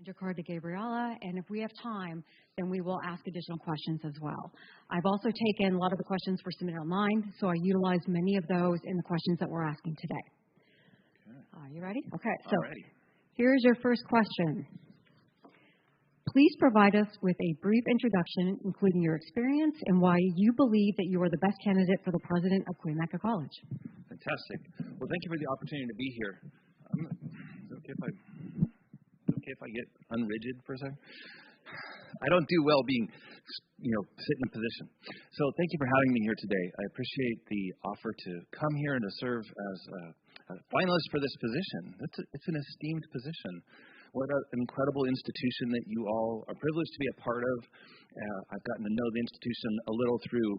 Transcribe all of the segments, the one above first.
your card to Gabriella, and if we have time, then we will ask additional questions as well. I've also taken a lot of the questions were submitted online, so I utilized many of those in the questions that we're asking today. Okay. You ready? Okay, so here's your first question. Please provide us with a brief introduction, including your experience and why you believe that you are the best candidate for the president of Cuyamaca College. Fantastic. Well, thank you for the opportunity to be here. Is it okay if I get unrigid for a second? I don't do well being, sit in a position. So thank you for having me here today. I appreciate the offer to come here and to serve as a finalist for this position. It's an esteemed position. What an incredible institution that you all are privileged to be a part of. I've gotten to know the institution a little through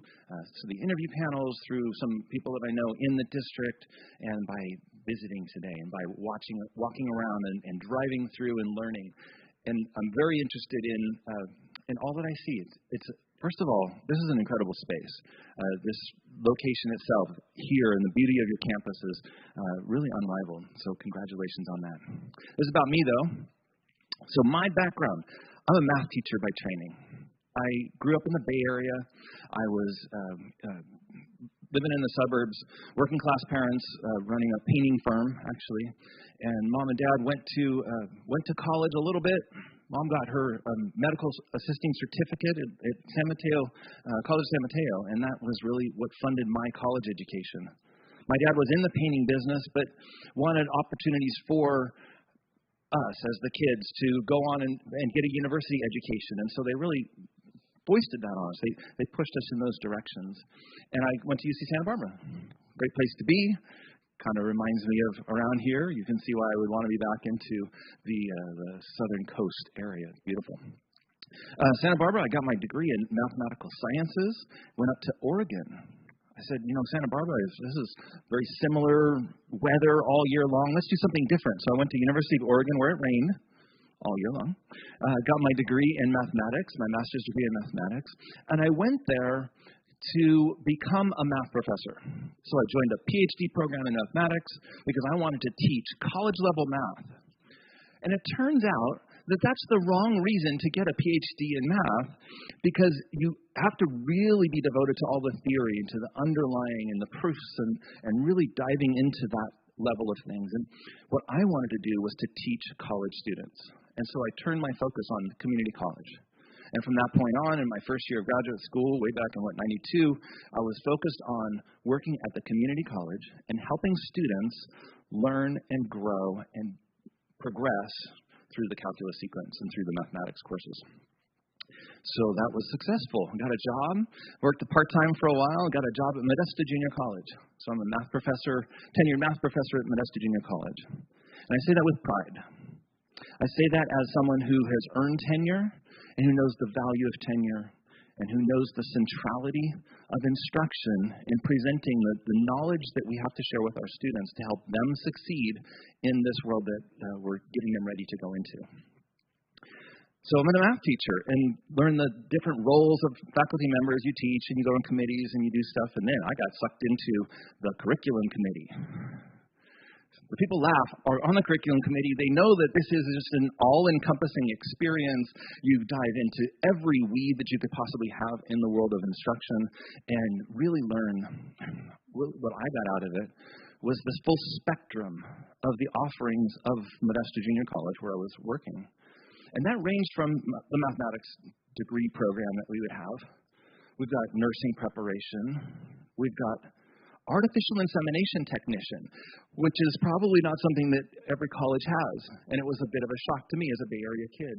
the interview panels, through some people that I know in the district, and by visiting today, and by walking around and driving through and learning. And I'm very interested in all that I see. It's first of all, this is an incredible space. This location itself here and the beauty of your campus is really unrivaled. So congratulations on that. This is about me, though. So my background, I'm a math teacher by training. I grew up in the Bay Area. I was living in the suburbs, working class parents, running a painting firm, actually. And mom and dad went to college a little bit. Mom got her medical assisting certificate at San Mateo, College of San Mateo, and that was really what funded my college education. My dad was in the painting business, but wanted opportunities for us as the kids to go on and get a university education, and so they really foisted that on us. They pushed us in those directions. And I went to UC Santa Barbara. Great place to be. Kind of reminds me of around here. You can see why I would want to be back into the southern coast area. It's beautiful. Santa Barbara, I got my degree in mathematical sciences. Went up to Oregon. I said, Santa Barbara, this is very similar weather all year long. Let's do something different. So I went to University of Oregon where it rained all year long. Got my degree in mathematics, my master's degree in mathematics. And I went there to become a math professor. So I joined a PhD program in mathematics because I wanted to teach college-level math. And it turns out that that's the wrong reason to get a PhD in math, because you have to really be devoted to all the theory and to the underlying and the proofs and really diving into that level of things. And what I wanted to do was to teach college students. And so I turned my focus on community college. And from that point on, in my first year of graduate school, way back in 92, I was focused on working at the community college and helping students learn and grow and progress through the calculus sequence and through the mathematics courses. So that was successful. I got a job, worked part-time for a while, got a job at Modesto Junior College. So I'm a math professor, tenured math professor at Modesto Junior College. And I say that with pride. I say that as someone who has earned tenure and who knows the value of tenure and who knows the centrality of instruction in presenting the knowledge that we have to share with our students to help them succeed in this world that we're getting them ready to go into. So I'm a math teacher and learn the different roles of faculty members. You teach and you go on committees and you do stuff, and then I got sucked into the curriculum committee. The people laugh are on the curriculum committee. They know that this is just an all-encompassing experience. You dive into every weed that you could possibly have in the world of instruction and really learn. What I got out of it was this full spectrum of the offerings of Modesto Junior College where I was working. And that ranged from the mathematics degree program that we would have. We've got nursing preparation. We've got artificial insemination technician, which is probably not something that every college has. And it was a bit of a shock to me as a Bay Area kid.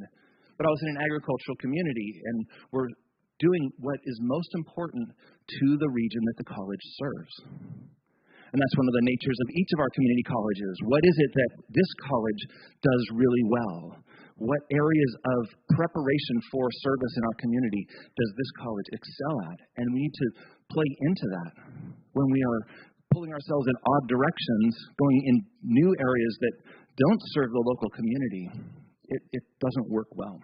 But I was in an agricultural community, and we're doing what is most important to the region that the college serves. And that's one of the natures of each of our community colleges. What is it that this college does really well? What areas of preparation for service in our community does this college excel at? And we need to play into that. When we are pulling ourselves in odd directions, going in new areas that don't serve the local community, it doesn't work well.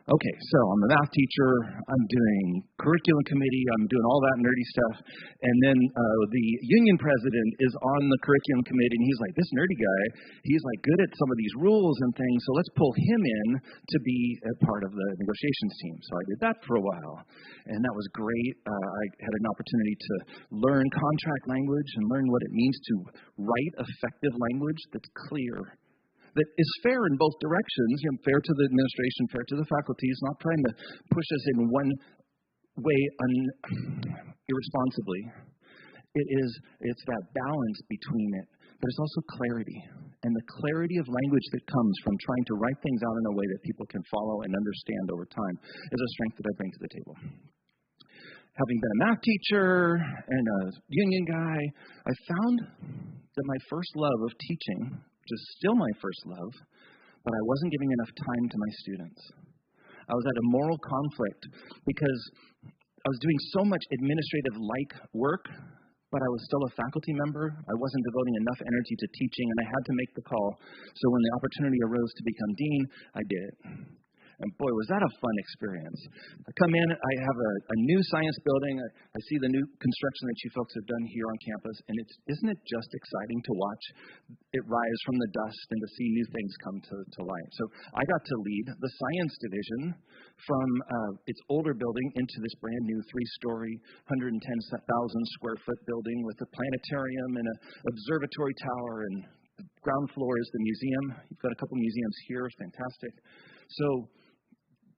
Okay, so I'm a math teacher, I'm doing curriculum committee, I'm doing all that nerdy stuff, and then the union president is on the curriculum committee, and he's like, this nerdy guy, he's like good at some of these rules and things, so let's pull him in to be a part of the negotiations team. So I did that for a while, and that was great. I had an opportunity to learn contract language and learn what it means to write effective language that's clear, that is fair in both directions, fair to the administration, fair to the faculties, not trying to push us in one way irresponsibly. It's that balance between it, but it's also clarity. And the clarity of language that comes from trying to write things out in a way that people can follow and understand over time is a strength that I bring to the table. Having been a math teacher and a union guy, I found that my first love of teaching, which is still my first love, but I wasn't giving enough time to my students. I was at a moral conflict because I was doing so much administrative-like work, but I was still a faculty member. I wasn't devoting enough energy to teaching, and I had to make the call. So when the opportunity arose to become dean, I did it. And boy, was that a fun experience. I come in, I have a new science building. I see the new construction that you folks have done here on campus, and isn't it just exciting to watch it rise from the dust and to see new things come to light? So I got to lead the science division from its older building into this brand new 3-story, 110,000 square foot building with a planetarium and an observatory tower, and the ground floor is the museum. You've got a couple museums here, fantastic. So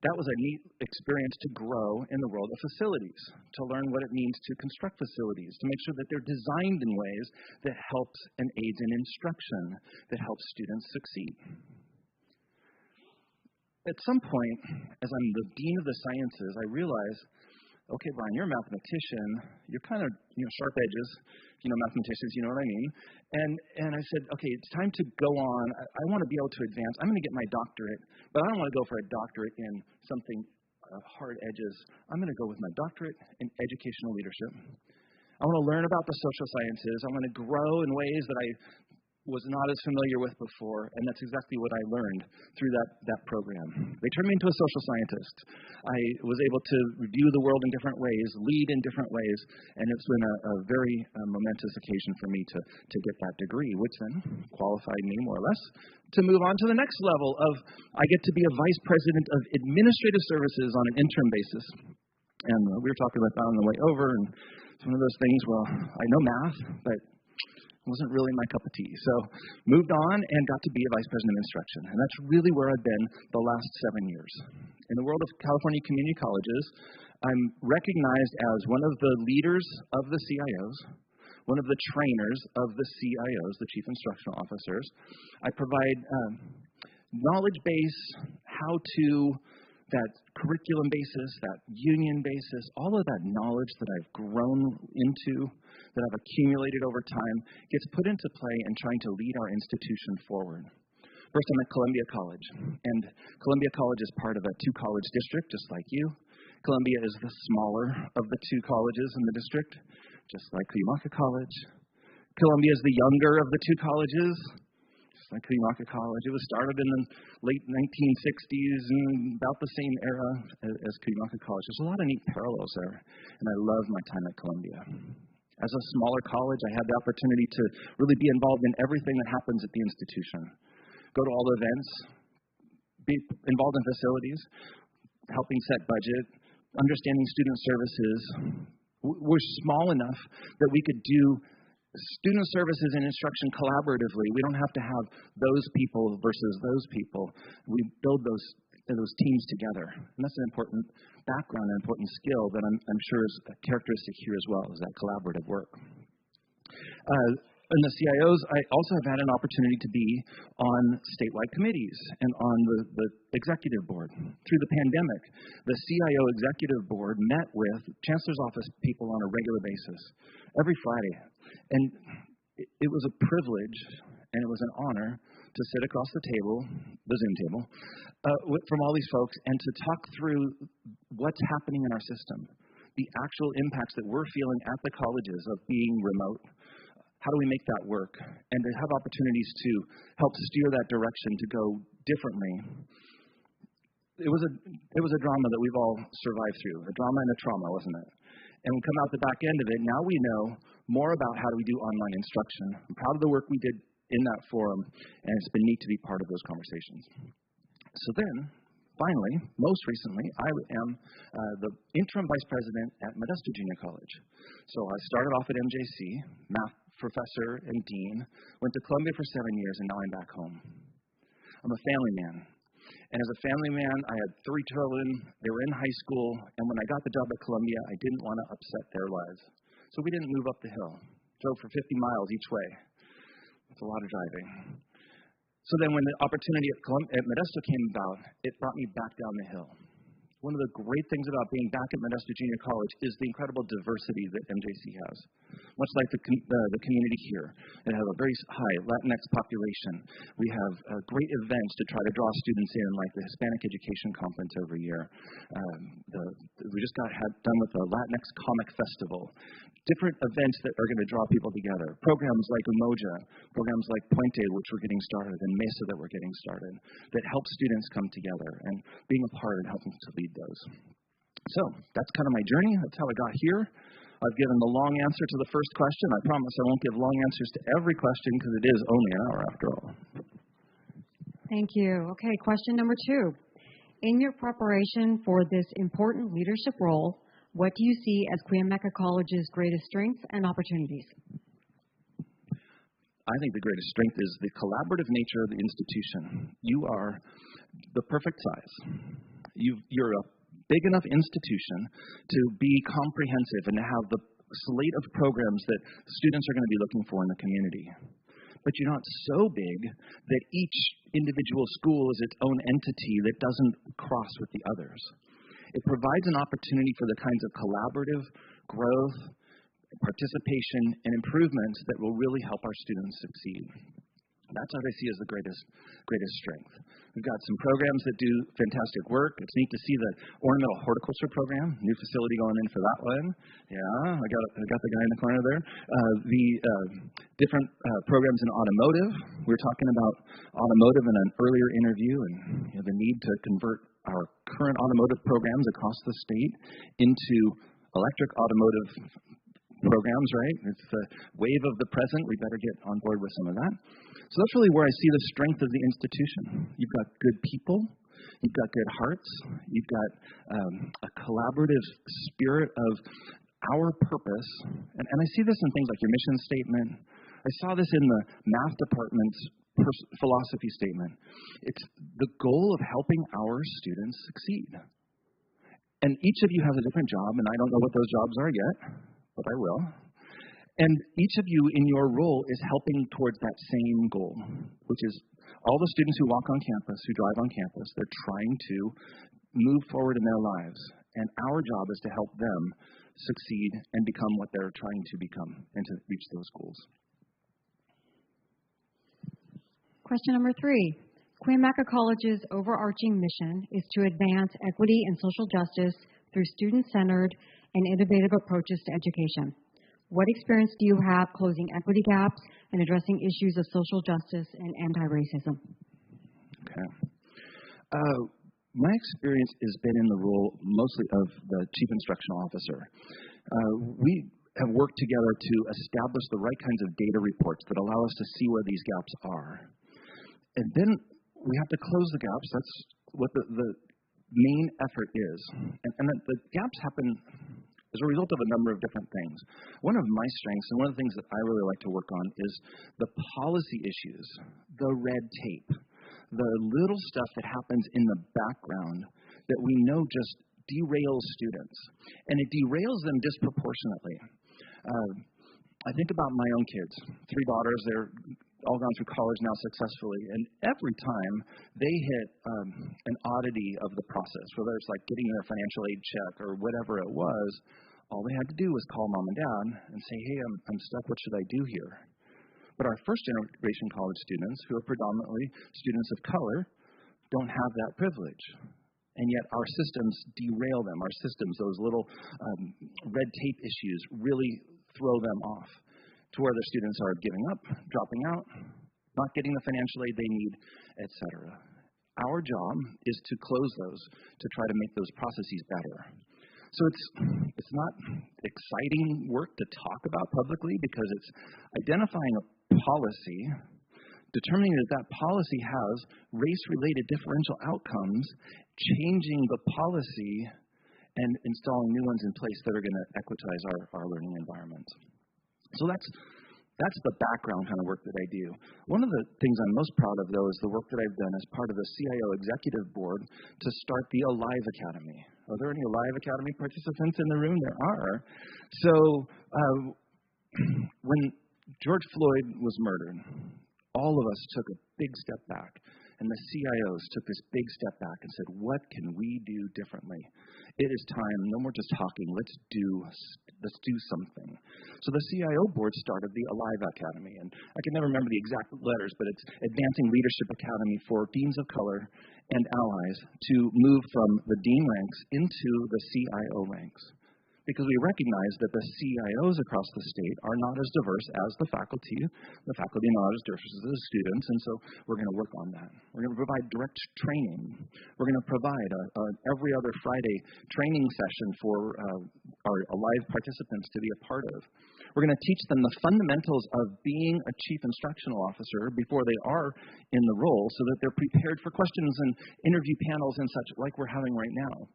that was a neat experience to grow in the world of facilities, to learn what it means to construct facilities, to make sure that they're designed in ways that helps and aids in instruction, that helps students succeed. At some point, as I'm the dean of the sciences, I realize, okay, Brian, you're a mathematician. You're kind of, sharp edges, mathematicians, you know what I mean? And I said, okay, it's time to go on. I want to be able to advance. I'm going to get my doctorate, but I don't want to go for a doctorate in something hard edges. I'm going to go with my doctorate in educational leadership. I want to learn about the social sciences. I want to grow in ways that I was not as familiar with before, and that's exactly what I learned through that program. They turned me into a social scientist. I was able to view the world in different ways, lead in different ways, and it's been a very momentous occasion for me to get that degree, which then qualified me more or less to move on to the next level of I get to be a vice president of administrative services on an interim basis. And we were talking about that on the way over, and it's one of those things, well, I know math, but wasn't really my cup of tea. So moved on and got to be a vice president of instruction. And that's really where I've been the last 7 years. In the world of California community colleges, I'm recognized as one of the leaders of the CIOs, one of the trainers of the CIOs, the chief instructional officers. I provide knowledge base, how-to, that curriculum basis, that union basis, all of that knowledge that I've grown into, that I've accumulated over time, gets put into play in trying to lead our institution forward. First, I'm at Columbia College, and Columbia College is part of a 2-college district, just like you. Columbia is the smaller of the 2 colleges in the district, just like Cuyamaca College. Columbia is the younger of the 2 colleges, like Cuyamaca College. It was started in the late 1960s and about the same era as Cuyamaca College. There's a lot of neat parallels there, and I love my time at Columbia. As a smaller college, I had the opportunity to really be involved in everything that happens at the institution. Go to all the events, be involved in facilities, helping set budget, understanding student services. We're small enough that we could do student services and instruction collaboratively. We don't have to have those people versus those people. We build those teams together. And that's an important background, an important skill that I'm sure is a characteristic here as well, is that collaborative work. In the CIOs, I also have had an opportunity to be on statewide committees and on the executive board. Through the pandemic, the CIO executive board met with Chancellor's Office people on a regular basis, every Friday. And it was a privilege and it was an honor to sit across the table, the Zoom table, from all these folks and to talk through what's happening in our system, the actual impacts that we're feeling at the colleges of being remote. How do we make that work? And to have opportunities to help steer that direction to go differently. it was a drama that we've all survived through, a drama and a trauma, wasn't it? And we come out the back end of it. Now we know more about how do we do online instruction. I'm proud of the work we did in that forum, and it's been neat to be part of those conversations. So then, finally, most recently, I am the interim vice president at Modesto Junior College. So I started off at MJC, math professor and dean, went to Columbia for 7 years, and now I'm back home. I'm a family man. And as a family man, I had 3 children. They were in high school, and when I got the job at Columbia, I didn't want to upset their lives. So we didn't move up the hill. Drove for 50 miles each way. It's a lot of driving. So then when the opportunity at Modesto came about, it brought me back down the hill. One of the great things about being back at Modesto Junior College is the incredible diversity that MJC has. Much like the community here, it has a very high Latinx population. We have great events to try to draw students in, like the Hispanic Education Conference every year. We just got done with the Latinx Comic Festival. Different events that are going to draw people together. Programs like Umoja, programs like Puente, which we're getting started, and Mesa that we're getting started, that help students come together and being a part and helping to lead those. So that's kind of my journey. That's how I got here. I've given the long answer to the first question. I promise I won't give long answers to every question because it is only an hour after all. Thank you. Okay, question number 2. In your preparation for this important leadership role, what do you see as Cuyamaca College's greatest strengths and opportunities? I think the greatest strength is the collaborative nature of the institution. You are the perfect size. You're a big enough institution to be comprehensive and to have the slate of programs that students are going to be looking for in the community. But you're not so big that each individual school is its own entity that doesn't cross with the others. It provides an opportunity for the kinds of collaborative growth, participation, and improvements that will really help our students succeed. That's what I see as the greatest strength. We've got some programs that do fantastic work. It's neat to see the ornamental horticulture program, new facility going in for that one. Yeah, I got the guy in the corner there. The different programs in automotive. We were talking about automotive in an earlier interview, and the need to convert our current automotive programs across the state into electric automotive programs, right? It's the wave of the present. We better get on board with some of that. So that's really where I see the strength of the institution. You've got good people. You've got good hearts. You've got a collaborative spirit of our purpose. And I see this in things like your mission statement. I saw this in the math department's philosophy statement. It's the goal of helping our students succeed. And each of you has a different job, and I don't know what those jobs are yet, but I will. And each of you in your role is helping towards that same goal, which is all the students who walk on campus, who drive on campus, they're trying to move forward in their lives. And our job is to help them succeed and become what they're trying to become and to reach those goals. Question number 3. Cuyamaca College's overarching mission is to advance equity and social justice through student-centered and innovative approaches to education. What experience do you have closing equity gaps and addressing issues of social justice and anti-racism? Okay. My experience has been in the role mostly of the Chief Instructional Officer. We have worked together to establish the right kinds of data reports that allow us to see where these gaps are. And then we have to close the gaps. That's what the main effort is. And the gaps happen as a result of a number of different things. One of my strengths, and one of the things that I really like to work on, is the policy issues, the red tape, the little stuff that happens in the background that we know just derails students. And it derails them disproportionately. I think about my own kids, 3 daughters. They're all gone through college now successfully, and every time they hit an oddity of the process, whether it's like getting their financial aid check or whatever it was, all they had to do was call mom and dad and say, hey, I'm stuck, what should I do here? But our first generation college students, who are predominantly students of color, don't have that privilege. And yet our systems derail them. Our systems, those little red tape issues, really throw them off to where the students are giving up, dropping out, not getting the financial aid they need, etc. our job is to close those, to try to make those processes better. So it's not exciting work to talk about publicly because it's identifying a policy, determining that that policy has race-related differential outcomes, changing the policy, and installing new ones in place that are going to equitize our learning environments. So that's the background kind of work that I do. One of the things I'm most proud of, though, is the work that I've done as part of the CIO Executive Board to start the Alive Academy. Are there any Alive Academy participants in the room? There are. So when George Floyd was murdered, all of us took a big step back, and the CIOs took this big step back and said, what can we do differently? It is time, no more just talking, let's do something. So the CIO board started the Alive Academy, and I can never remember the exact letters, but it's Advancing Leadership Academy for Deans of Color and Allies to move from the dean ranks into the CIO ranks. Because we recognize that the CIOs across the state are not as diverse as the faculty are not as diverse as the students, and so we're going to work on that. We're going to provide direct training. We're going to provide every other Friday training session for our Alive participants to be a part of. We're going to teach them the fundamentals of being a chief instructional officer before they are in the role so that they're prepared for questions and interview panels and such like we're having right now.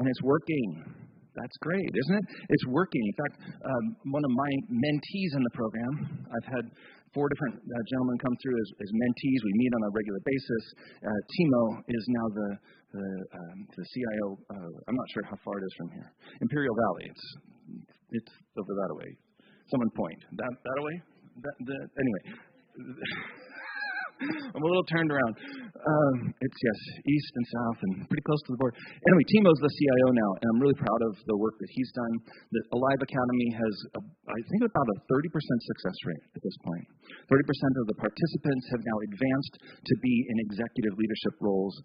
And it's working. That's great, isn't it? It's working. In fact, one of my mentees in the program, I've had 4 different gentlemen come through as mentees. We meet on a regular basis. Timo is now the CIO. I'm not sure how far it is from here. Imperial Valley. It's over that way. Someone point. That away? Anyway. I'm a little turned around. It's, yes, east and south and pretty close to the border. Anyway, Timo's the CIO now, and I'm really proud of the work that he's done. The Alive Academy has, I think, about a 30% success rate at this point. 30% of the participants have now advanced to be in executive leadership roles,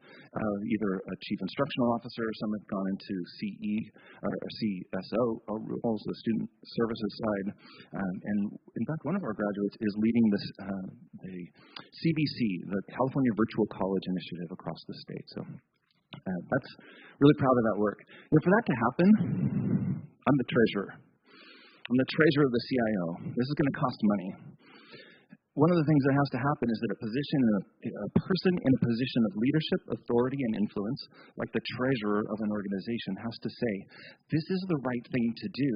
either a chief instructional officer, some have gone into CE or CSO roles, the student services side. And in fact, one of our graduates is leading this the CVC, the California Virtual College Initiative across the state. So that's really proud of that work. For that to happen, I'm the treasurer. I'm the treasurer of the CIO. This is going to cost money. One of the things that has to happen is that a person in a position of leadership, authority, and influence, like the treasurer of an organization, has to say, this is the right thing to do.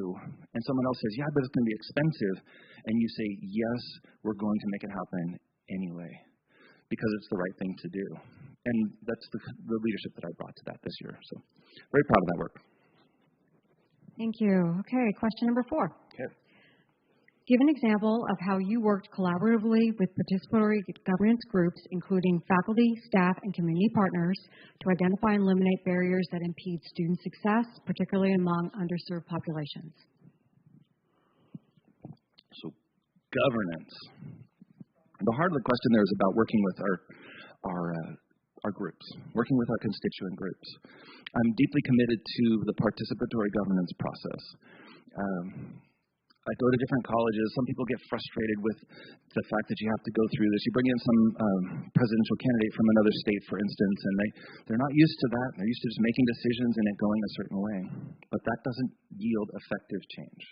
And someone else says, yeah, but it's going to be expensive. And you say, yes, we're going to make it happen anyway, because it's the right thing to do. And that's the leadership that I brought to that this year. So very proud of that work. Thank you. Okay, question number 4. Okay. Give an example of how you worked collaboratively with participatory governance groups, including faculty, staff, and community partners, to identify and eliminate barriers that impede student success, particularly among underserved populations. So, governance. The heart of the question there is about working with our groups, working with our constituent groups. I'm deeply committed to the participatory governance process. I go to different colleges. Some people get frustrated with the fact that you have to go through this. You bring in some presidential candidate from another state, for instance, and they're not used to that. They're used to just making decisions and it going a certain way. But that doesn't yield effective change.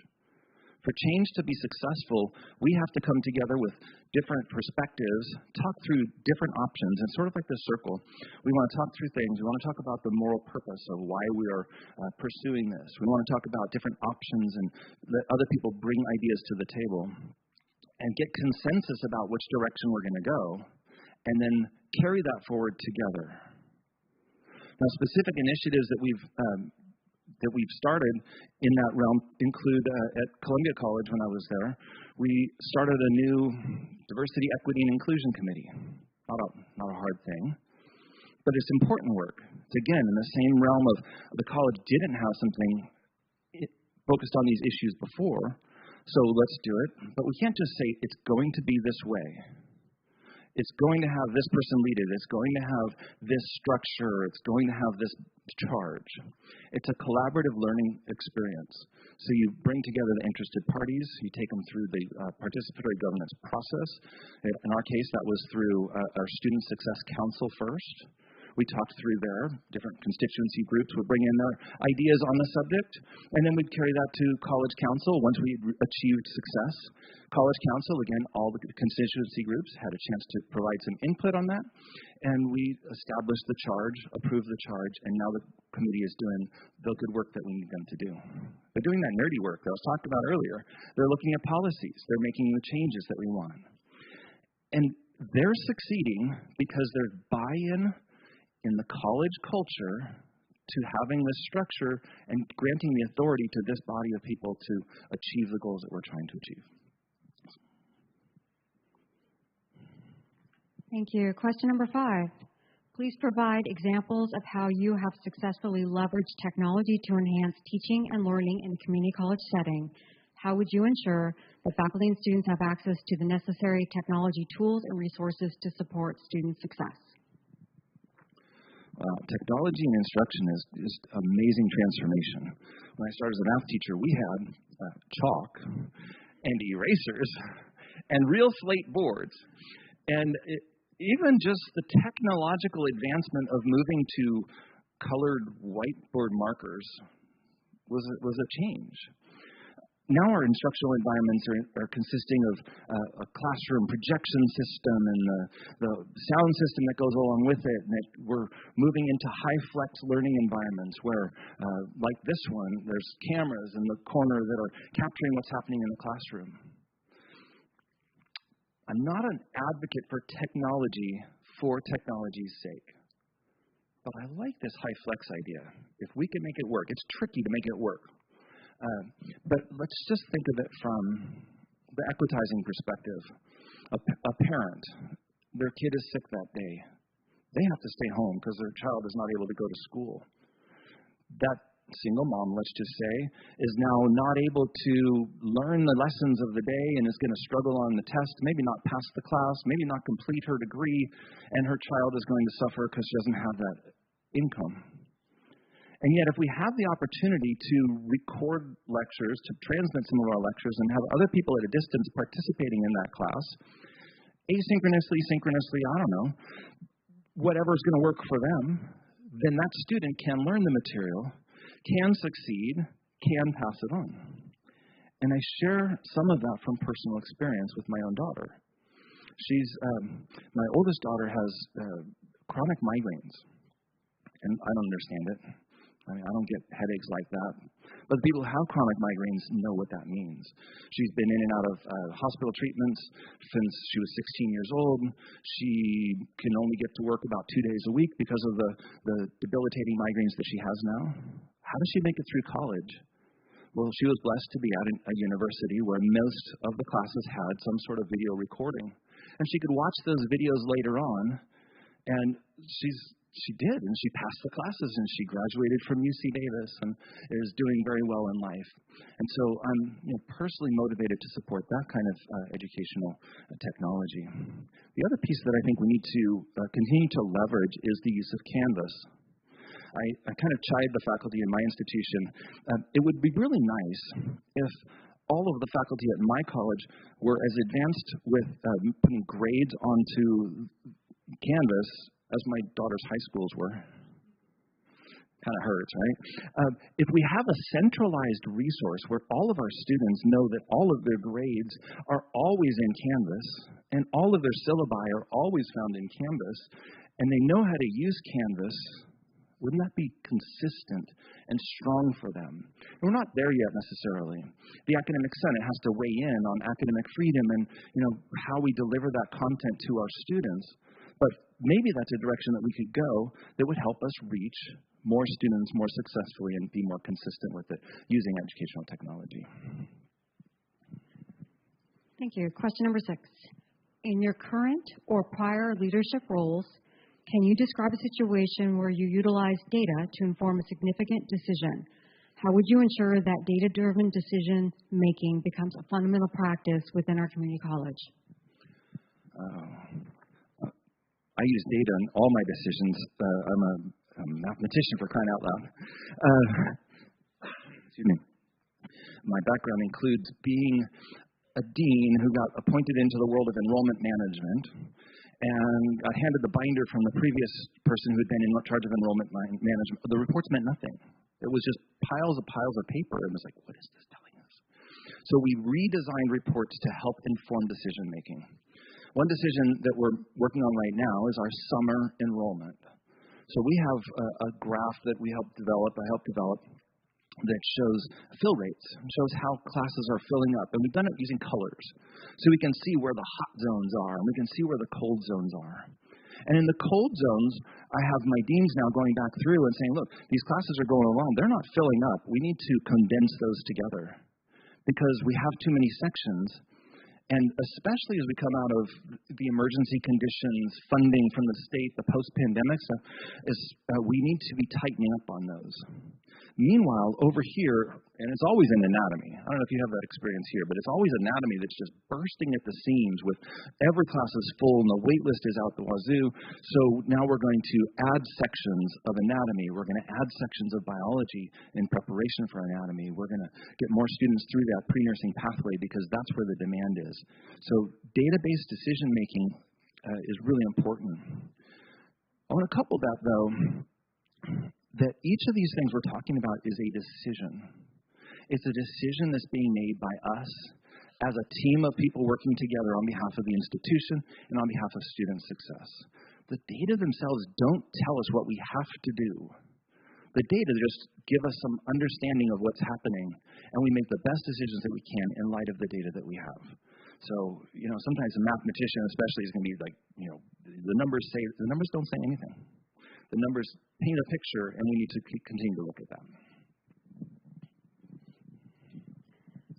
For change to be successful, we have to come together with different perspectives, talk through different options, and sort of like this circle, we want to talk through things. We want to talk about the moral purpose of why we are pursuing this. We want to talk about different options and let other people bring ideas to the table and get consensus about which direction we're going to go, and then carry that forward together. Now, specific initiatives that we've started in that realm include at Columbia College when I was there, we started a new diversity, equity, and inclusion committee. Not a hard thing, but it's important work. It's again in the same realm of the college didn't have something focused on these issues before, so let's do it. But we can't just say it's going to be this way. It's going to have this person lead it. It's going to have this structure. It's going to have this charge. It's a collaborative learning experience. So you bring together the interested parties. You take them through the participatory governance process. In our case, that was through our Student Success Council first. We talked through their different constituency groups would bring in their ideas on the subject, and then we'd carry that to College Council once we achieved success. College Council, again, all the constituency groups had a chance to provide some input on that, and we established the charge, approved the charge, and now the committee is doing the good work that we need them to do. They're doing that nerdy work that was talked about earlier. They're looking at policies. They're making the changes that we want. And they're succeeding because there's buy-in in the college culture to having this structure and granting the authority to this body of people to achieve the goals that we're trying to achieve. Thank you. Question number 5. Please provide examples of how you have successfully leveraged technology to enhance teaching and learning in a community college setting. How would you ensure that faculty and students have access to the necessary technology tools and resources to support student success? Technology and instruction is just amazing transformation. When I started as a math teacher, we had chalk and erasers and real slate boards. And even just the technological advancement of moving to colored whiteboard markers was a change. Now our instructional environments are consisting of a classroom projection system and the sound system that goes along with it. And we're moving into high-flex learning environments where, like this one, there's cameras in the corner that are capturing what's happening in the classroom. I'm not an advocate for technology for technology's sake. But I like this high-flex idea. If we can make it work, it's tricky to make it work. But let's just think of it from the equitizing perspective. A parent, their kid is sick that day. They have to stay home because their child is not able to go to school. That single mom, let's just say, is now not able to learn the lessons of the day and is going to struggle on the test, maybe not pass the class, maybe not complete her degree, and her child is going to suffer because she doesn't have that income. And yet, if we have the opportunity to record lectures, to transmit some of our lectures, and have other people at a distance participating in that class, asynchronously, synchronously, I don't know, whatever's going to work for them, then that student can learn the material, can succeed, can pass it on. And I share some of that from personal experience with my own daughter. My oldest daughter has chronic migraines, and I don't understand it. I don't get headaches like that. But the people who have chronic migraines know what that means. She's been in and out of hospital treatments since she was 16 years old. She can only get to work about 2 days a week because of the debilitating migraines that she has now. How does she make it through college? Well, she was blessed to be at a university where most of the classes had some sort of video recording. And she could watch those videos later on, and she did, and she passed the classes, and she graduated from UC Davis and is doing very well in life. And so I'm personally motivated to support that kind of educational technology. The other piece that I think we need to continue to leverage is the use of Canvas. I kind of chide the faculty in my institution. It would be really nice if all of the faculty at my college were as advanced with putting grades onto Canvas as my daughter's high schools were. Kind of hurts, right? If we have a centralized resource where all of our students know that all of their grades are always in Canvas and all of their syllabi are always found in Canvas, and they know how to use Canvas, wouldn't that be consistent and strong for them? And we're not there yet necessarily. The Academic Senate has to weigh in on academic freedom and how we deliver that content to our students. But maybe that's a direction that we could go that would help us reach more students more successfully and be more consistent with it using educational technology. Thank you. Question number 6. In your current or prior leadership roles, can you describe a situation where you utilized data to inform a significant decision? How would you ensure that data-driven decision-making becomes a fundamental practice within our community college? I use data in all my decisions. I'm a mathematician, for crying out loud. Excuse me. My background includes being a dean who got appointed into the world of enrollment management and got handed the binder from the previous person who had been in charge of enrollment management. The reports meant nothing. It was just piles of paper. And it was like, what is this telling us? So we redesigned reports to help inform decision making. One decision that we're working on right now is our summer enrollment. So we have a graph that I helped develop, that shows fill rates, shows how classes are filling up. And we've done it using colors. So we can see where the hot zones are, and we can see where the cold zones are. And in the cold zones, I have my deans now going back through and saying, look, these classes are going along. They're not filling up. We need to condense those together because we have too many sections. And especially as we come out of the emergency conditions, funding from the state, the post-pandemic stuff, we need to be tightening up on those. Meanwhile, over here, and it's always in anatomy. I don't know if you have that experience here, but it's always anatomy that's just bursting at the seams with every class is full and the wait list is out the wazoo. So now we're going to add sections of anatomy. We're going to add sections of biology in preparation for anatomy. We're going to get more students through that pre-nursing pathway because that's where the demand is. So database decision-making is really important. I want to couple that, though, that each of these things we're talking about is a decision. It's a decision that's being made by us as a team of people working together on behalf of the institution and on behalf of student success. The data themselves don't tell us what we have to do. The data just give us some understanding of what's happening, and we make the best decisions that we can in light of the data that we have. So, sometimes a mathematician especially is going to be like, the numbers don't say anything. The numbers paint a picture, and we need to continue to look at that.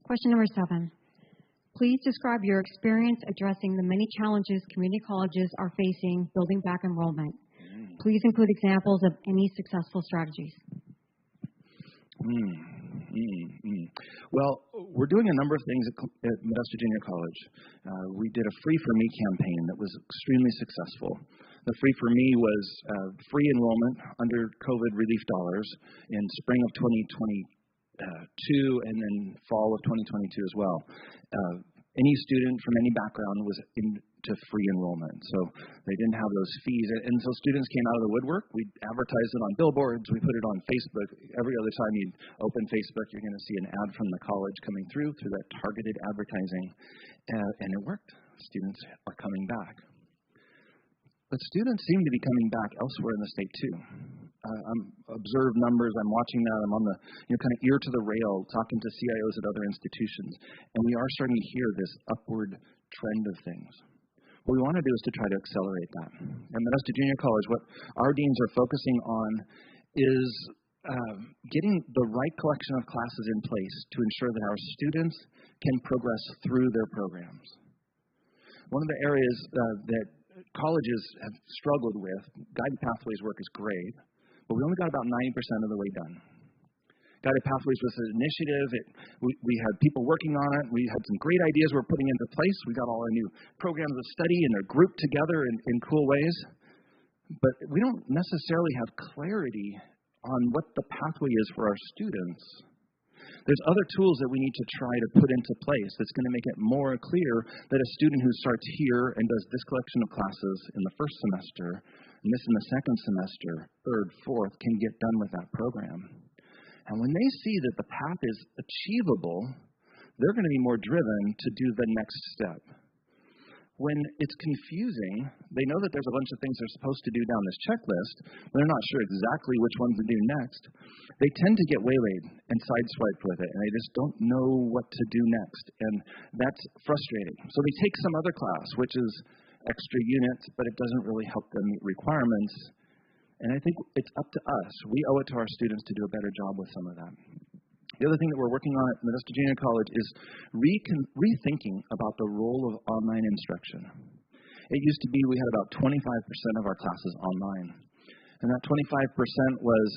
Question number 7. Please describe your experience addressing the many challenges community colleges are facing building back enrollment. Please include examples of any successful strategies. Well, we're doing a number of things at Modesto Junior College. We did a Free For Me campaign that was extremely successful. The Free For Me was free enrollment under COVID relief dollars in spring of 2022 and then fall of 2022 as well. Any student from any background was into free enrollment, so they didn't have those fees. And so students came out of the woodwork. We advertised it on billboards. We put it on Facebook. Every other time you open Facebook, you're going to see an ad from the college coming through that targeted advertising, and it worked. Students are coming back. But students seem to be coming back elsewhere in the state too. I'm observed numbers. I'm watching that. I'm on the kind of ear to the rail, talking to CIOs at other institutions, and we are starting to hear this upward trend of things. What we want to do is to try to accelerate that. At Modesto Junior College, what our deans are focusing on is getting the right collection of classes in place to ensure that our students can progress through their programs. One of the areas that colleges have struggled with, Guided Pathways work is great, but we only got about 90% of the way done. Guided Pathways was an initiative. We had people working on it. We had some great ideas we were putting into place. We got all our new programs of study, and they're grouped together in cool ways. But we don't necessarily have clarity on what the pathway is for our students. There's other tools that we need to try to put into place that's going to make it more clear that a student who starts here and does this collection of classes in the first semester, and this in the second semester, third, fourth, can get done with that program. And when they see that the path is achievable, they're going to be more driven to do the next step. When it's confusing, they know that there's a bunch of things they're supposed to do down this checklist, but they're not sure exactly which ones to do next. They tend to get waylaid and sideswiped with it, and they just don't know what to do next, and that's frustrating. So they take some other class, which is extra units, but it doesn't really help them meet requirements. And I think it's up to us. We owe it to our students to do a better job with some of that. The other thing that we're working on at Modesto Junior College is rethinking about the role of online instruction. It used to be we had about 25% of our classes online. And that 25% was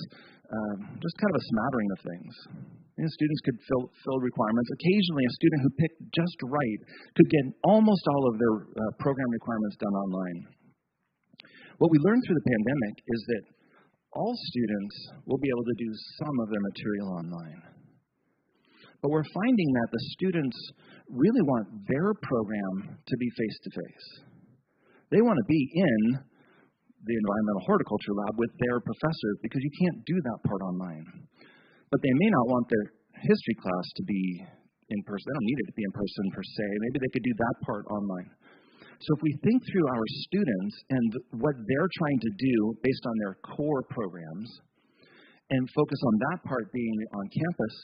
just kind of a smattering of things. Students could fill requirements. Occasionally, a student who picked just right could get almost all of their program requirements done online. What we learned through the pandemic is that all students will be able to do some of their material online. But we're finding that the students really want their program to be face-to-face. They want to be in the environmental horticulture lab with their professor because you can't do that part online. But they may not want their history class to be in person. They don't need it to be in person per se. Maybe they could do that part online. So if we think through our students and what they're trying to do based on their core programs and focus on that part being on campus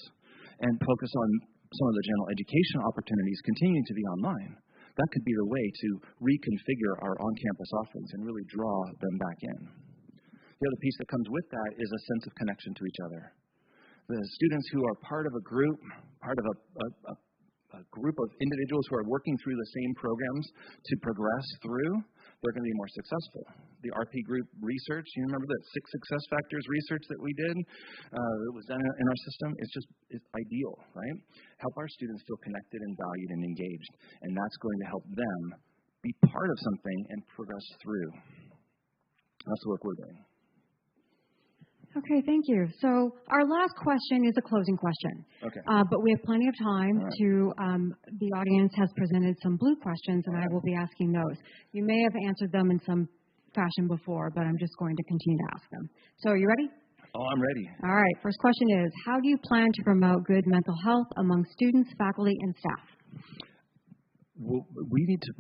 and focus on some of the general education opportunities continuing to be online, that could be the way to reconfigure our on-campus offerings and really draw them back in. The other piece that comes with that is a sense of connection to each other. The students who are part of a group, part of a group of individuals who are working through the same programs to progress through, they're going to be more successful. The RP group research, you remember the 6 success factors research that we did? It was done in our system. It's ideal, right? Help our students feel connected and valued and engaged, and that's going to help them be part of something and progress through. That's the work we're doing. Okay, thank you. So our last question is a closing question. Okay. But we have plenty of time right. to, the audience has presented some blue questions, and I will be asking those. You may have answered them in some fashion before, but I'm just going to continue to ask them. So are you ready? Oh, I'm ready. All right. First question is, how do you plan to promote good mental health among students, faculty, and staff? Well, we need to,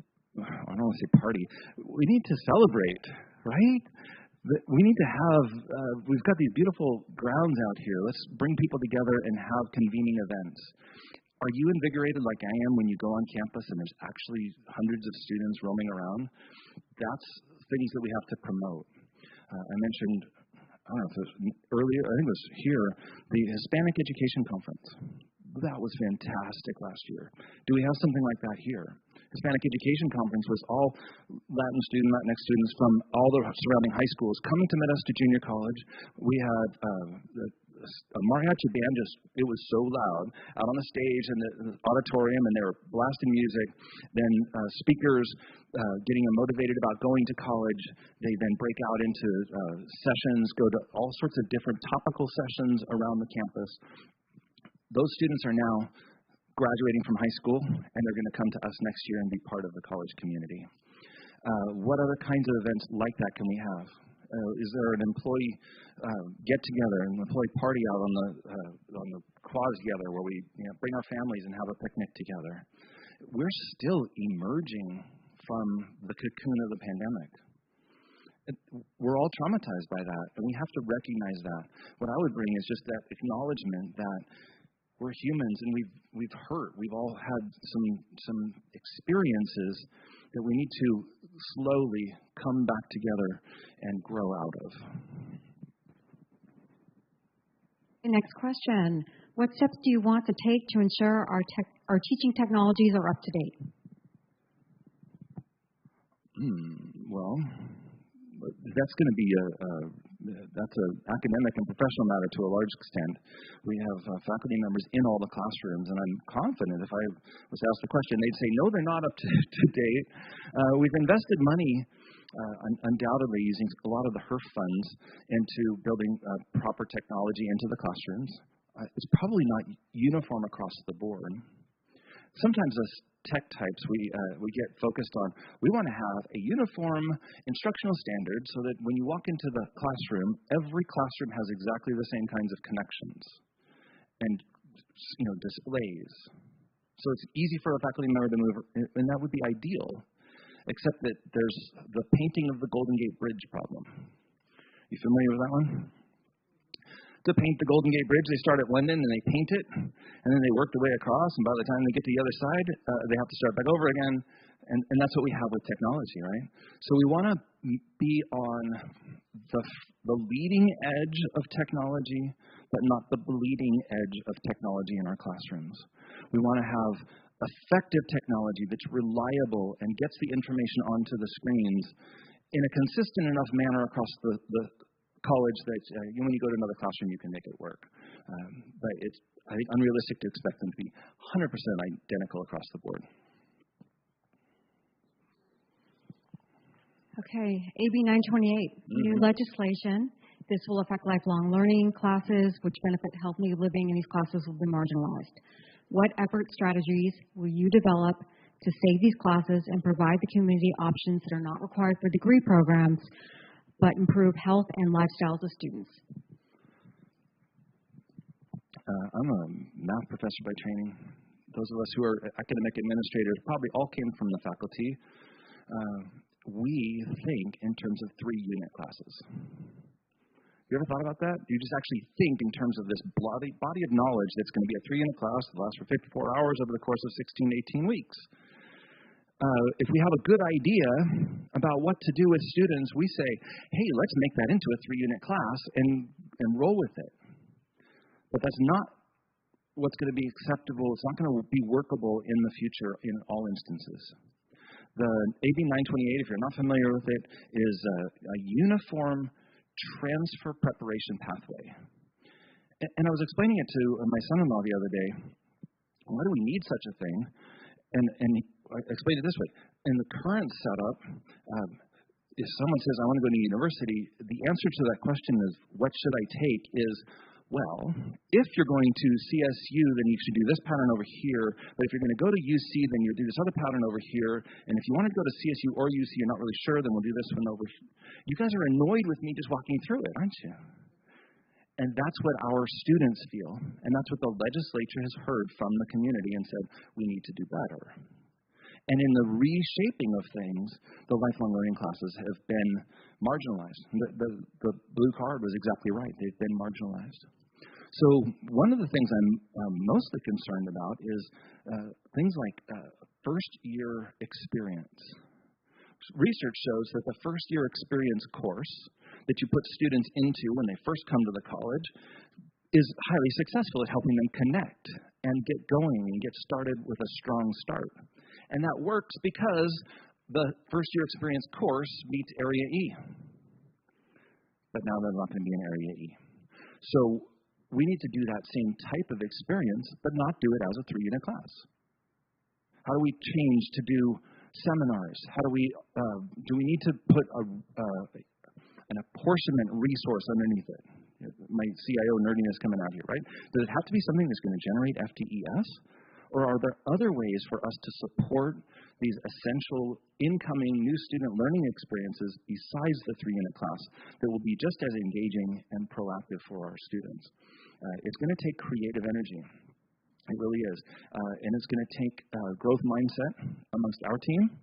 I don't want to say party, we need to celebrate, right? We need to have, we've got these beautiful grounds out here. Let's bring people together and have convening events. Are you invigorated like I am when you go on campus and there's actually hundreds of students roaming around? That's things that we have to promote. I mentioned, I don't know if it was earlier, I think it was here, the Hispanic Education Conference. That was fantastic last year. Do we have something like that here? Hispanic Education Conference was all Latinx students from all the surrounding high schools coming to Modesto Junior College. We had a mariachi band, it was so loud, out on the stage in the auditorium, and they were blasting music. Then speakers getting them motivated about going to college. They then break out into sessions, go to all sorts of different topical sessions around the campus. Those students are now graduating from high school, and they're going to come to us next year and be part of the college community. What other kinds of events like that can we have? Is there an employee get-together, an employee party out on the quads together where we bring our families and have a picnic together? We're still emerging from the cocoon of the pandemic. We're all traumatized by that, and we have to recognize that. What I would bring is just that acknowledgement that we're humans and we've hurt. We've all had some experiences that we need to slowly come back together and grow out of. The next question. What steps do you want to take to ensure our teaching technologies are up to date? Well, that's going to be that's an academic and professional matter to a large extent. We have faculty members in all the classrooms, and I'm confident if I was asked the question, they'd say, no, they're not up to date. We've invested money, undoubtedly using a lot of the HERF funds, into building proper technology into the classrooms. It's probably not uniform across the board. Sometimes as tech types, we get focused on, we want to have a uniform instructional standard so that when you walk into the classroom, every classroom has exactly the same kinds of connections and displays. So it's easy for a faculty member to move, and that would be ideal, except that there's the painting of the Golden Gate Bridge problem. You familiar with that one? To paint the Golden Gate Bridge, they start at London and they paint it, and then they work their way across, and by the time they get to the other side, they have to start back over again, and that's what we have with technology, right? So we want to be on the leading edge of technology, but not the bleeding edge of technology in our classrooms. We want to have effective technology that's reliable and gets the information onto the screens in a consistent enough manner across the college that when you go to another classroom, you can make it work. But it's, I think, unrealistic to expect them to be 100% identical across the board. Okay, AB 928, new legislation. This will affect lifelong learning classes, which benefit healthy living, and these classes will be marginalized. What effort strategies will you develop to save these classes and provide the community options that are not required for degree programs, but improve health and lifestyles of students? I'm a math professor by training. Those of us who are academic administrators probably all came from the faculty. We think in terms of 3-unit classes. You ever thought about that? You just actually think in terms of this body of knowledge that's going to be a 3-unit class that lasts for 54 hours over the course of 16 to 18 weeks. If we have a good idea about what to do with students, we say, hey, let's make that into a 3-unit class and roll with it. But that's not what's going to be acceptable. It's not going to be workable in the future in all instances. The AB 928, if you're not familiar with it, is a uniform transfer preparation pathway. And I was explaining it to my son-in-law the other day. Why do we need such a thing? And I explained it this way. In the current setup, if someone says, I want to go to university, the answer to that question is, what should I take, is, well, if you're going to CSU, then you should do this pattern over here. But if you're going to go to UC, then you do this other pattern over here. And if you want to go to CSU or UC, you're not really sure, then we'll do this one over here. You guys are annoyed with me just walking through it, aren't you? And that's what our students feel. And that's what the legislature has heard from the community and said, we need to do better. And in the reshaping of things, the lifelong learning classes have been marginalized. The blue card was exactly right. They've been marginalized. So one of the things I'm mostly concerned about is things like first-year experience. Research shows that the first-year experience course that you put students into when they first come to the college is highly successful at helping them connect and get going and get started with a strong start. And that works because the first-year experience course meets Area E. But now they're not going to be in Area E. So we need to do that same type of experience, but not do it as a 3-unit class. How do we change to do seminars? How do we need to put an apportionment resource underneath it? My CIO nerdiness coming out here, right? Does it have to be something that's going to generate FTES? Or are there other ways for us to support these essential incoming new student learning experiences besides the 3-unit class that will be just as engaging and proactive for our students? It's going to take creative energy. It really is. And it's going to take growth mindset amongst our team,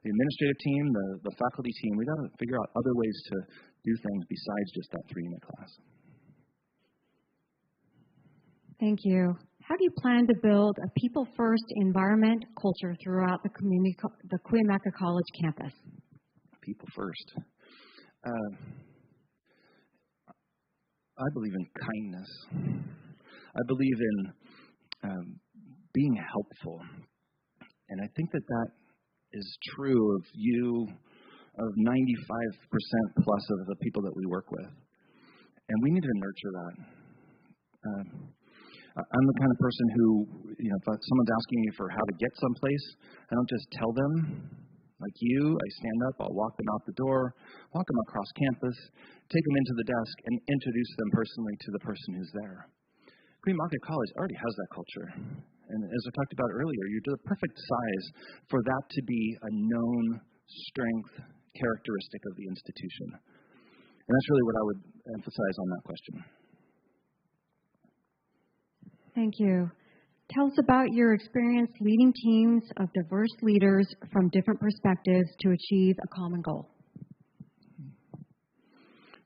the administrative team, the faculty team. We've got to figure out other ways to do things besides just that 3-unit class. Thank you. How do you plan to build a people-first environment culture throughout the Cuyamaca College campus? People first. I believe in kindness. I believe in being helpful. And I think that is true of you, of 95% plus of the people that we work with. And we need to nurture that. I'm the kind of person who, if someone's asking me for how to get someplace, I don't just tell them. Like you, I stand up, I'll walk them out the door, walk them across campus, take them into the desk, and introduce them personally to the person who's there. Cuyamaca College already has that culture. And as I talked about earlier, you're the perfect size for that to be a known strength characteristic of the institution. And that's really what I would emphasize on that question. Thank you. Tell us about your experience leading teams of diverse leaders from different perspectives to achieve a common goal.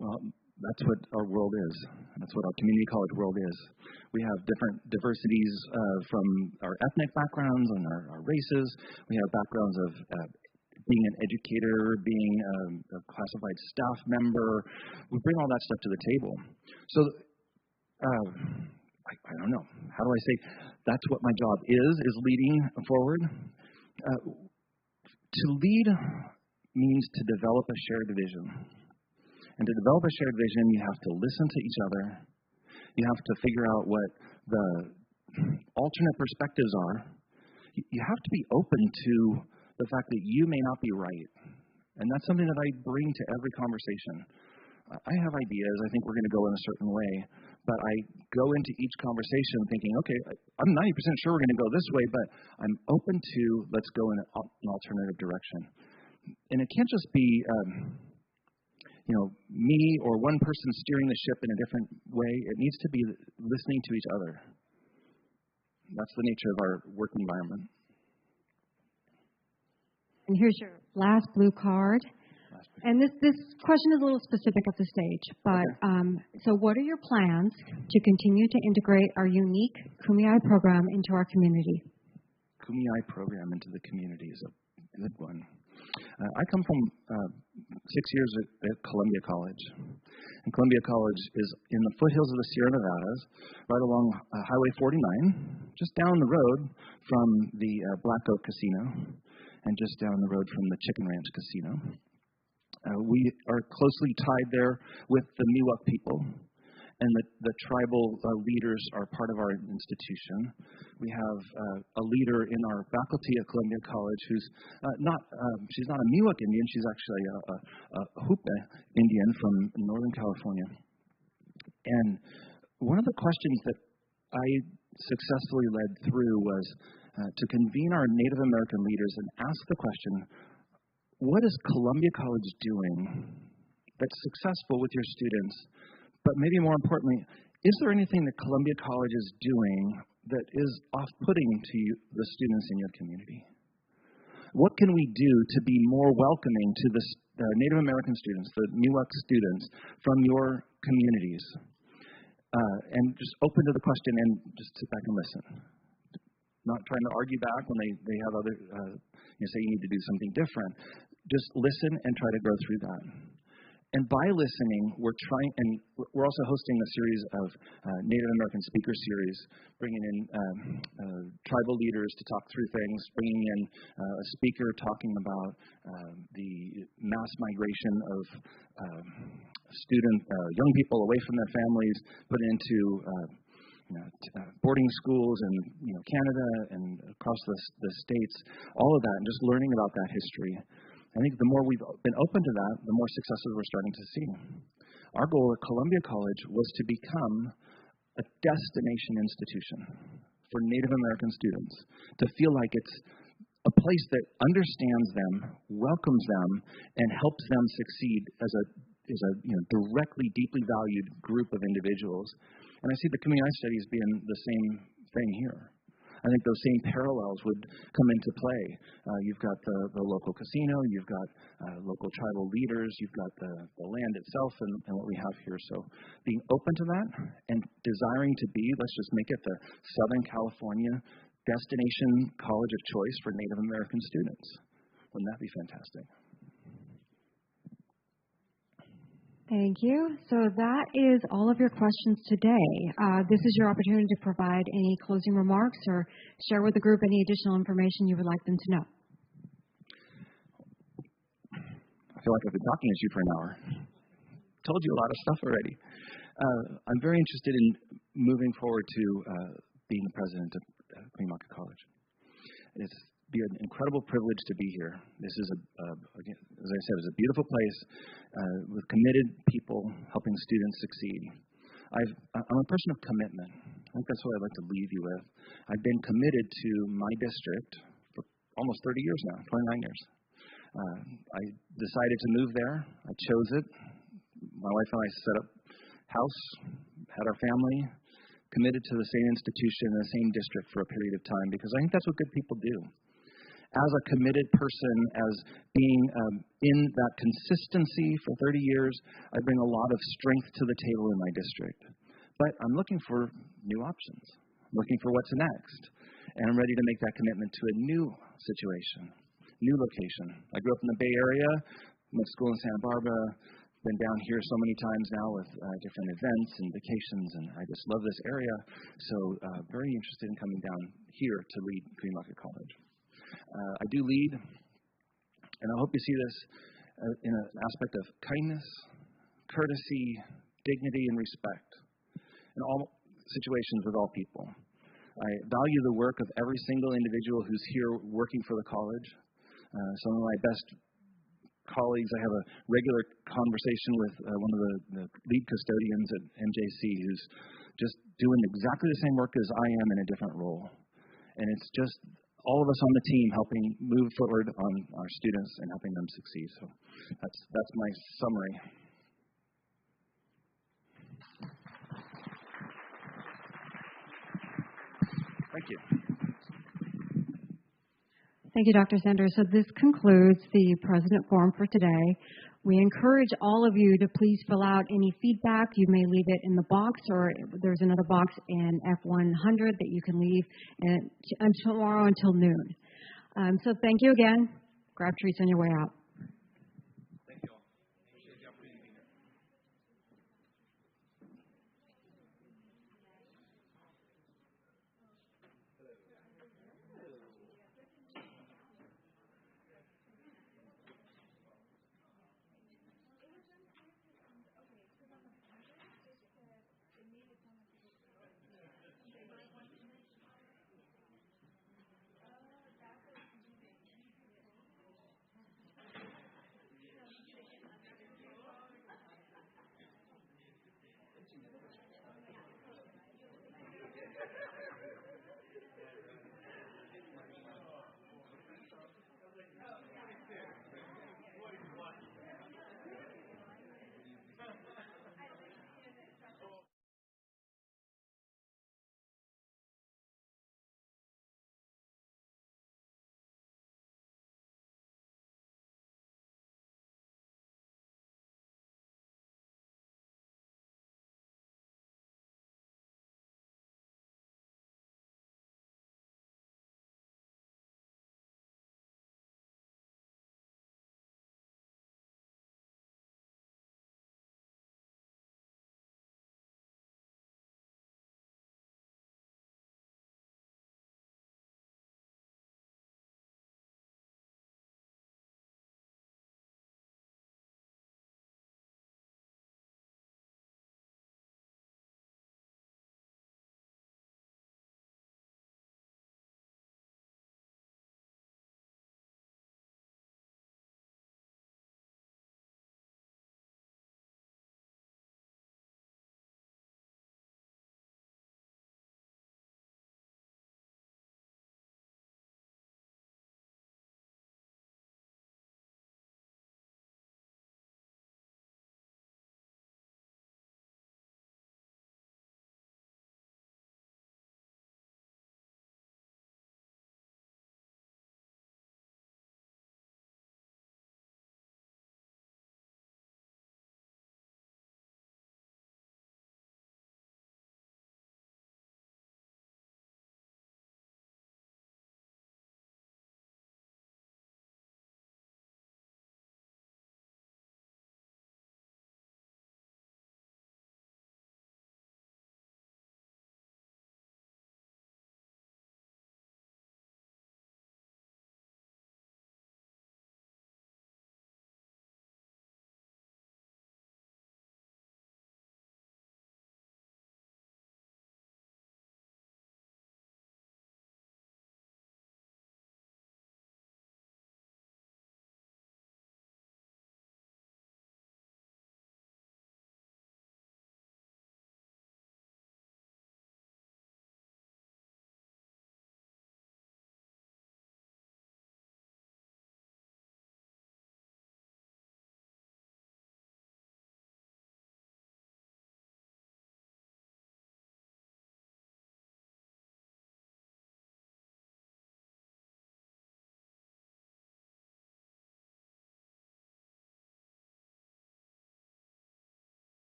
Well, that's what our world is. That's what our community college world is. We have different diversities from our ethnic backgrounds and our races. We have backgrounds of being an educator, being a classified staff member. We bring all that stuff to the table. So, I don't know. How do I say that's what my job is leading forward? To lead means to develop a shared vision. And to develop a shared vision, you have to listen to each other. You have to figure out what the alternate perspectives are. You have to be open to the fact that you may not be right. And that's something that I bring to every conversation. I have ideas. I think we're going to go in a certain way. But I go into each conversation thinking, okay, I'm 90% sure we're going to go this way, but I'm open to let's go in an alternative direction. And it can't just be, me or one person steering the ship in a different way. It needs to be listening to each other. That's the nature of our work environment. And here's your last blue card. And this question is a little specific at this stage, but so what are your plans to continue to integrate our unique Kumeyaay program into our community? Kumeyaay program into the community is a good one. I come from 6 years at Columbia College. And Columbia College is in the foothills of the Sierra Nevadas, right along Highway 49, just down the road from the Black Oak Casino, and just down the road from the Chicken Ranch Casino. We are closely tied there with the Miwok people, and the tribal leaders are part of our institution. We have a leader in our faculty at Columbia College who's she's not a Miwok Indian, she's actually a Hupe Indian from Northern California. And one of the questions that I successfully led through was to convene our Native American leaders and ask the question, what is Columbia College doing that's successful with your students? But maybe more importantly, is there anything that Columbia College is doing that is off-putting to you, the students in your community? What can we do to be more welcoming to the Native American students, the Miwok students from your communities? And just open to the question and just sit back and listen. Not trying to argue back when they have other, say you need to do something different. Just listen and try to grow through that. And by listening, we're also hosting a series of Native American speaker series, bringing in tribal leaders to talk through things, bringing in a speaker talking about the mass migration of young people away from their families, put into boarding schools in Canada and across the states, all of that, and just learning about that history. I think the more we've been open to that, the more successes we're starting to see. Our goal at Columbia College was to become a destination institution for Native American students, to feel like it's a place that understands them, welcomes them, and helps them succeed as a directly, deeply valued group of individuals. And I see the Kumeyaay studies being the same thing here. I think those same parallels would come into play. You've got the local casino, you've got local tribal leaders, you've got the land itself and what we have here. So being open to that and desiring to be, let's just make it the Southern California destination college of choice for Native American students. Wouldn't that be fantastic? Thank you. So that is all of your questions today. This is your opportunity to provide any closing remarks or share with the group any additional information you would like them to know. I feel like I've been talking at you for an hour. Told you a lot of stuff already. I'm very interested in moving forward to being the president of Cuyamaca College. It's been an incredible privilege to be here. This is, again, as I said, it's a beautiful place with committed people helping students succeed. I'm a person of commitment. I think that's what I'd like to leave you with. I've been committed to my district for almost 30 years now, 29 years. I decided to move there. I chose it. My wife and I set up house, had our family, committed to the same institution and the same district for a period of time because I think that's what good people do. As a committed person, as being in that consistency for 30 years, I bring a lot of strength to the table in my district. But I'm looking for new options. I'm looking for what's next. And I'm ready to make that commitment to a new situation, new location. I grew up in the Bay Area, went to school in Santa Barbara, been down here so many times now with different events and vacations, and I just love this area. So very interested in coming down here to lead Cuyamaca College. I do lead, and I hope you see this in an aspect of kindness, courtesy, dignity, and respect in all situations with all people. I value the work of every single individual who's here working for the college. Some of my best colleagues. I have a regular conversation with one of the lead custodians at MJC who's just doing exactly the same work as I am in a different role. And it's just all of us on the team helping move forward on our students and helping them succeed. So that's my summary. Thank you. Thank you, Dr. Sanders. So this concludes the President Forum for today. We encourage all of you to please fill out any feedback. You may leave it in the box, or there's another box in F100 that you can leave tomorrow until noon. So thank you again. Grab treats on your way out.